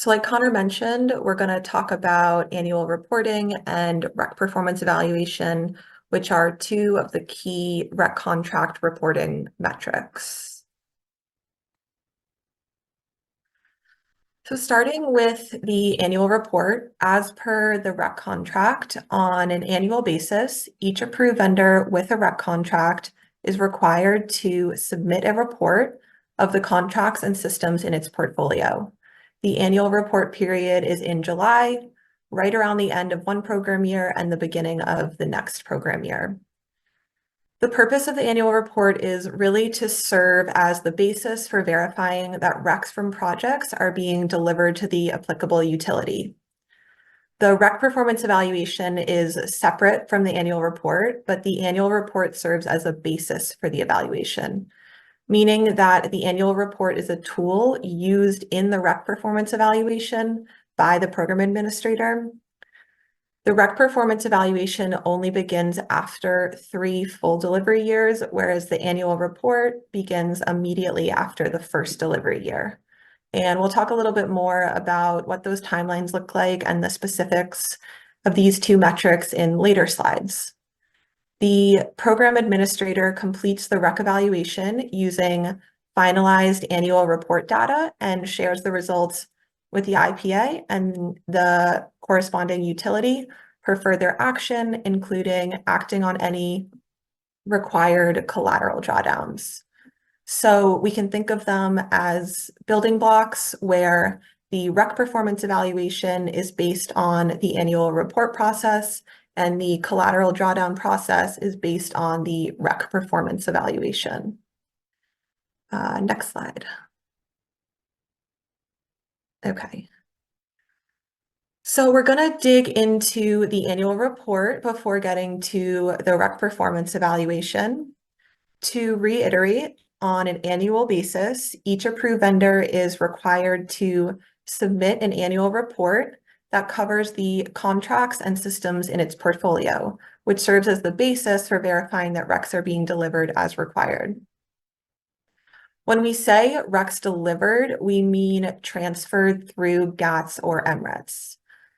So like Connor mentioned, we're going to talk about annual reporting and rec performance evaluation, which are two of the key rec contract reporting metrics. So starting with the annual report, as per the rec contract, on an annual basis, each approved vendor with a rec contract is required to submit a report of the contracts and systems in its portfolio. The annual report period is in July, right around the end of one program year and the beginning of the next program year. The purpose of the annual report is really to serve as the basis for verifying that recs from projects are being delivered to the applicable utility. The rec performance evaluation is separate from the annual report, but the annual report serves as a basis for the evaluation, meaning that the annual report is a tool used in the rec performance evaluation by the program administrator. The rec performance evaluation only begins after 3 full delivery years, whereas the annual report begins immediately after the first delivery year. And we'll talk a little bit more about what those timelines look like and the specifics of these two metrics in later slides. The program administrator completes the rec evaluation using finalized annual report data and shares the results with the IPA and the corresponding utility for further action, including acting on any required collateral drawdowns. So we can think of them as building blocks where the rec performance evaluation is based on the annual report process, and the collateral drawdown process is based on the rec performance evaluation. Next slide. Okay. So we're going to dig into the annual report before getting to the rec performance evaluation. To reiterate, on an annual basis, each approved vendor is required to submit an annual report that covers the contracts and systems in its portfolio, which serves as the basis for verifying that recs are being delivered as required. When we say recs delivered, we mean transferred through GATS or MRETs.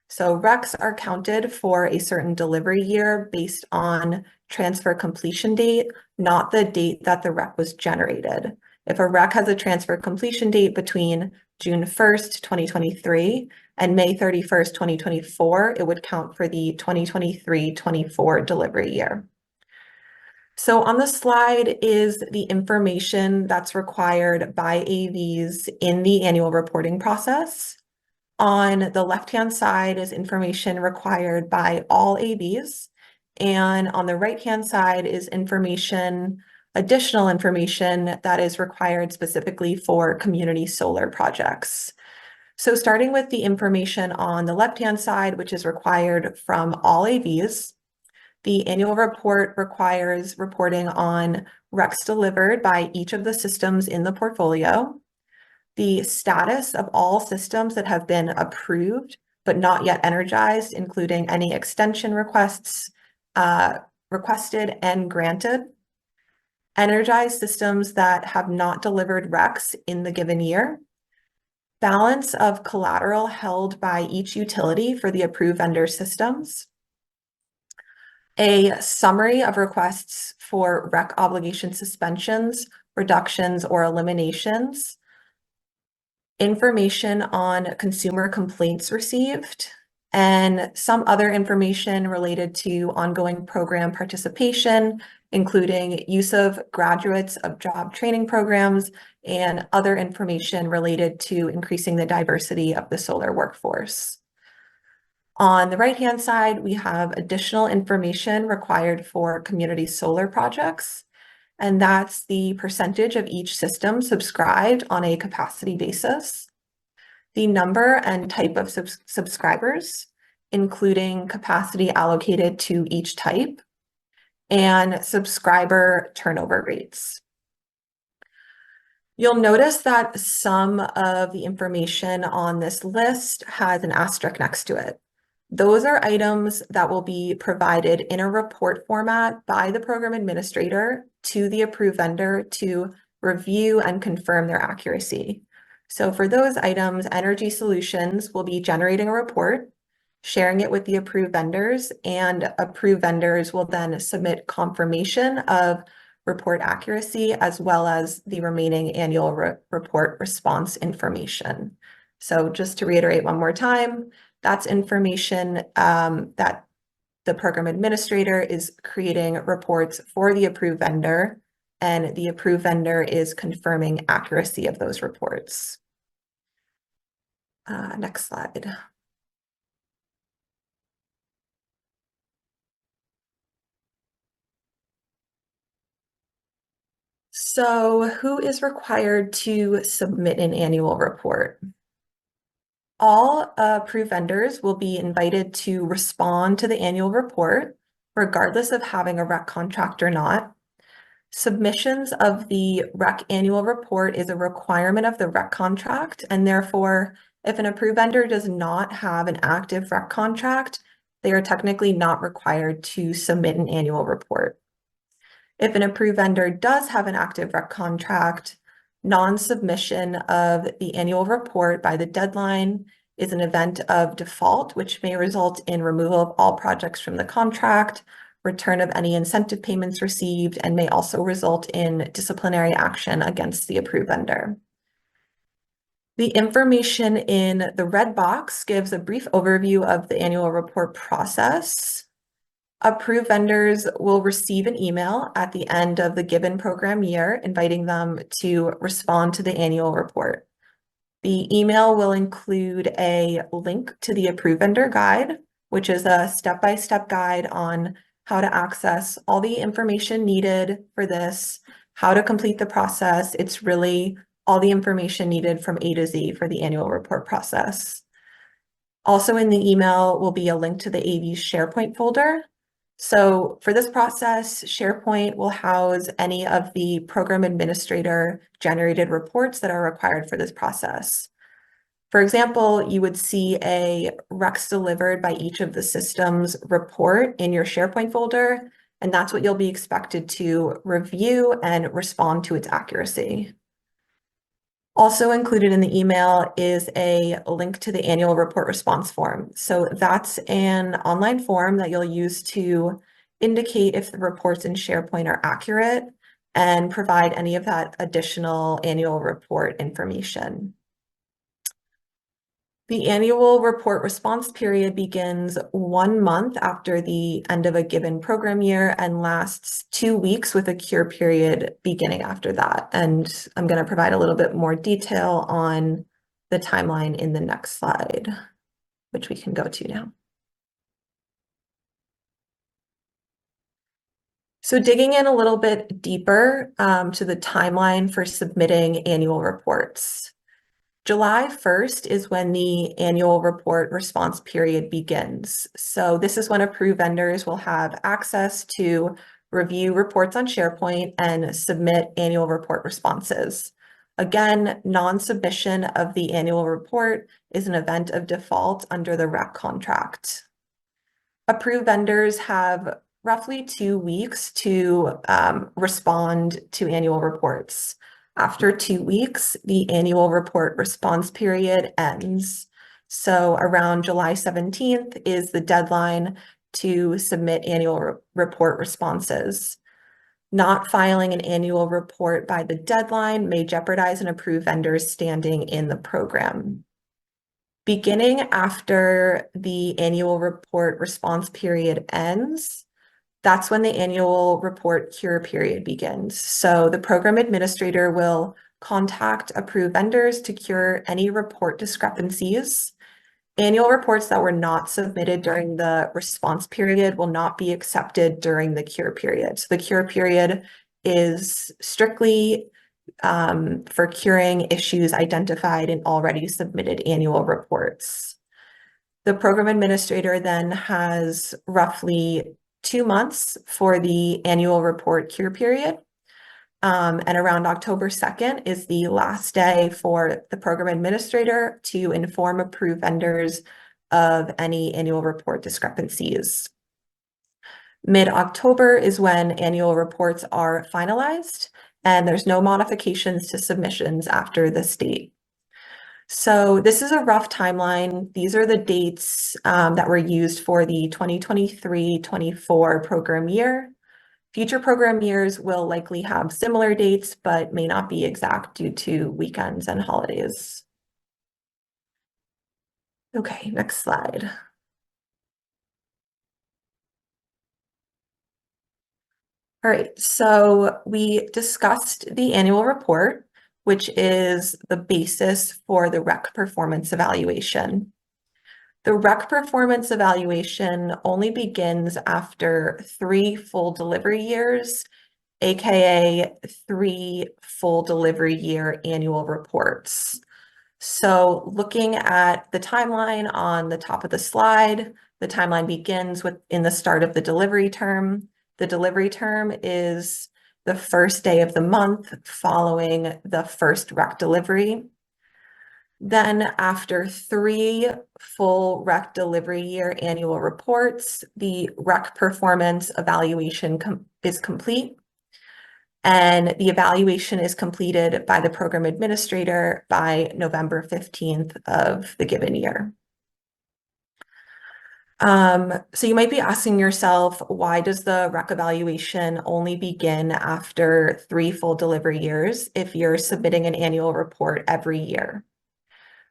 So recs are counted for a certain delivery year based on transfer completion date, not the date that the rec was generated. If a rec has a transfer completion date between June 1st, 2023 and May 31st, 2024, it would count for the 2023-24 delivery year. So on the slide is the information that's required by AVs in the annual reporting process. On the left-hand side is information required by all AVs, and on the right-hand side is additional information that is required specifically for community solar projects. So starting with the information on the left-hand side, which is required from all AVs, the annual report requires reporting on recs delivered by each of the systems in the portfolio, the status of all systems that have been approved but not yet energized, including any extension requests requested and granted, energized systems that have not delivered recs in the given year, balance of collateral held by each utility for the approved vendor systems, a summary of requests for rec obligation suspensions, reductions, or eliminations, information on consumer complaints received, and some other information related to ongoing program participation, including use of graduates of job training programs and other information related to increasing the diversity of the solar workforce. On the right-hand side, we have additional information required for community solar projects, and that's the percentage of each system subscribed on a capacity basis, the number and type of subscribers, including capacity allocated to each type, and subscriber turnover rates. You'll notice that some of the information on this list has an asterisk next to it. Those are items that will be provided in a report format by the program administrator to the approved vendor to review and confirm their accuracy. So for those items, Energy Solutions will be generating a report, sharing it with the approved vendors, and approved vendors will then submit confirmation of report accuracy as well as the remaining annual report response information. So just to reiterate one more time, that's information that the program administrator is creating reports for the approved vendor, and the approved vendor is confirming accuracy of those reports. Next slide. So who is required to submit an annual report? All approved vendors will be invited to respond to the annual report, regardless of having a REC contract or not. Submissions of the REC annual report is a requirement of the REC contract, and therefore, if an approved vendor does not have an active REC contract, they are technically not required to submit an annual report. If an approved vendor does have an active REC contract, non-submission of the annual report by the deadline is an event of default, which may result in removal of all projects from the contract, return of any incentive payments received, and may also result in disciplinary action against the approved vendor. The information in the red box gives a brief overview of the annual report process. Approved vendors will receive an email at the end of the given program year, inviting them to respond to the annual report. The email will include a link to the approved vendor guide, which is a step-by-step guide on how to access all the information needed for this, how to complete the process. It's really all the information needed from A to Z for the annual report process. Also in the email will be a link to the AV's SharePoint folder. So for this process, SharePoint will house any of the program administrator generated reports that are required for this process. For example, you would see a Recs delivered by each of the systems report in your SharePoint folder, and that's what you'll be expected to review and respond to its accuracy. Also included in the email is a link to the annual report response form. So that's an online form that you'll use to indicate if the reports in SharePoint are accurate and provide any of that additional annual report information. The annual report response period begins 1 month after the end of a given program year and lasts 2 weeks with a cure period beginning after that. And I'm going to provide a little bit more detail on the timeline in the next slide, which we can go to now. So digging in a little bit deeper to the timeline for submitting annual reports. July 1st is when the annual report response period begins. So this is when approved vendors will have access to review reports on SharePoint and submit annual report responses. Again, non-submission of the annual report is an event of default under the REC contract. Approved vendors have roughly 2 weeks to respond to annual reports. After 2 weeks, the annual report response period ends. So around July 17th is the deadline to submit annual report responses. Not filing an annual report by the deadline may jeopardize an approved vendor's standing in the program. Beginning after the annual report response period ends, that's when the annual report cure period begins. So the program administrator will contact approved vendors to cure any report discrepancies. Annual reports that were not submitted during the response period will not be accepted during the cure period. So the cure period is strictly for curing issues identified in already submitted annual reports. The program administrator then has roughly 2 months for the annual report cure period. And around October 2nd is the last day for the program administrator to inform approved vendors of any annual report discrepancies. Mid-October is when annual reports are finalized, and there's no modifications to submissions after this date. So this is a rough timeline. These are the dates that were used for the 2023-24 program year. Future program years will likely have similar dates, but may not be exact due to weekends and holidays. Okay, next slide. All right, so we discussed the annual report, which is the basis for the REC performance evaluation. The REC performance evaluation only begins after 3 full delivery years, aka 3 full delivery year annual reports. So looking at the timeline on the top of the slide, the timeline begins in the start of the delivery term. The delivery term is the first day of the month following the first REC delivery. Then after 3 full REC delivery year annual reports, the REC performance evaluation is complete. And the evaluation is completed by the program administrator by November 15th of the given year. So you might be asking yourself, why does the REC evaluation only begin after 3 full delivery years if you're submitting an annual report every year?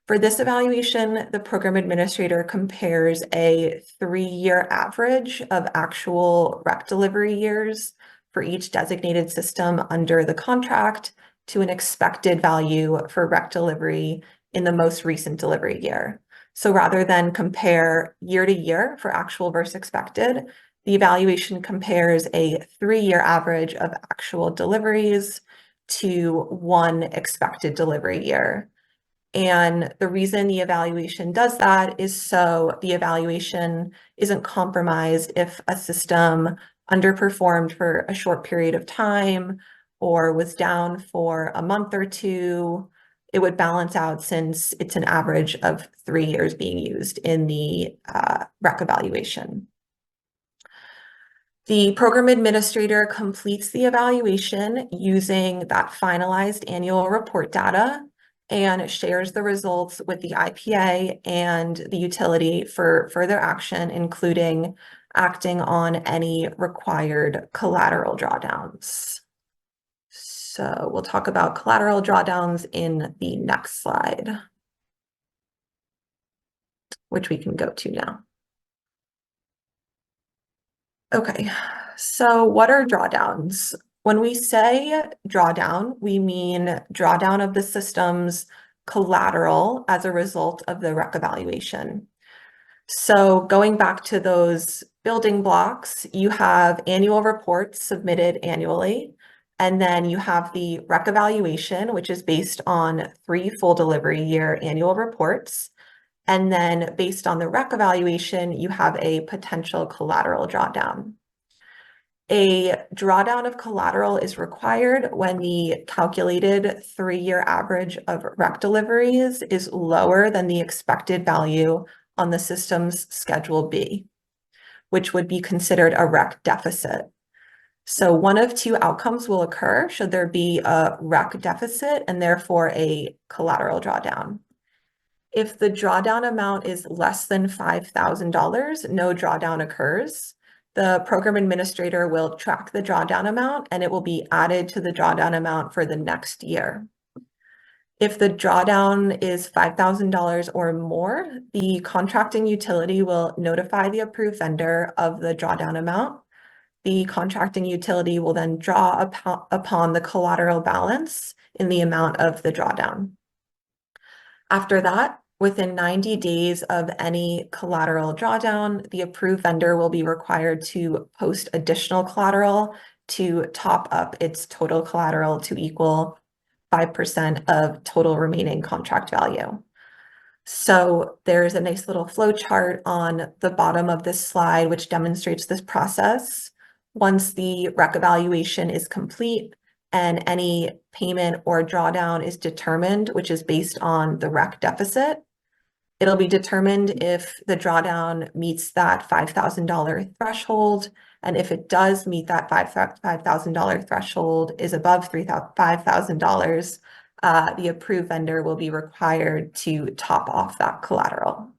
For this evaluation, the program administrator compares a 3-year average of actual REC delivery years for each designated system under the contract to an expected value for REC delivery in the most recent delivery year. So rather than compare year to year for actual versus expected, the evaluation compares a 3-year average of actual deliveries to one expected delivery year. And the reason the evaluation does that is so the evaluation isn't compromised if a system underperformed for a short period of time or was down for a month or two. It would balance out since it's an average of 3 years being used in the REC evaluation. The program administrator completes the evaluation using that finalized annual report data and shares the results with the IPA and the utility for further action, including acting on any required collateral drawdowns. So we'll talk about collateral drawdowns in the next slide, which we can go to now. Okay, so what are drawdowns? When we say drawdown, we mean drawdown of the system's collateral as a result of the REC evaluation. So going back to those building blocks, you have annual reports submitted annually, and then you have the REC evaluation, which is based on 3 full delivery year annual reports. And then based on the REC evaluation, you have a potential collateral drawdown. A drawdown of collateral is required when the calculated 3-year average of REC deliveries is lower than the expected value on the system's Schedule B, which would be considered a REC deficit. So one of 2 outcomes will occur should there be a REC deficit and therefore a collateral drawdown. If the drawdown amount is less than $5,000, no drawdown occurs. The program administrator will track the drawdown amount and it will be added to the drawdown amount for the next year. If the drawdown is $5,000 or more, the contracting utility will notify the approved vendor of the drawdown amount. The contracting utility will then draw upon the collateral balance in the amount of the drawdown. After that, within 90 days of any collateral drawdown, the approved vendor will be required to post additional collateral to top up its total collateral to equal 5% of total remaining contract value. So there's a nice little flow chart on the bottom of this slide, which demonstrates this process. Once the REC evaluation is complete, and any payment or drawdown is determined, which is based on the REC deficit, it'll be determined if the drawdown meets that $5,000 threshold, and if it does meet that $5,000 threshold, is above $5,000, the approved vendor will be required to top off that collateral.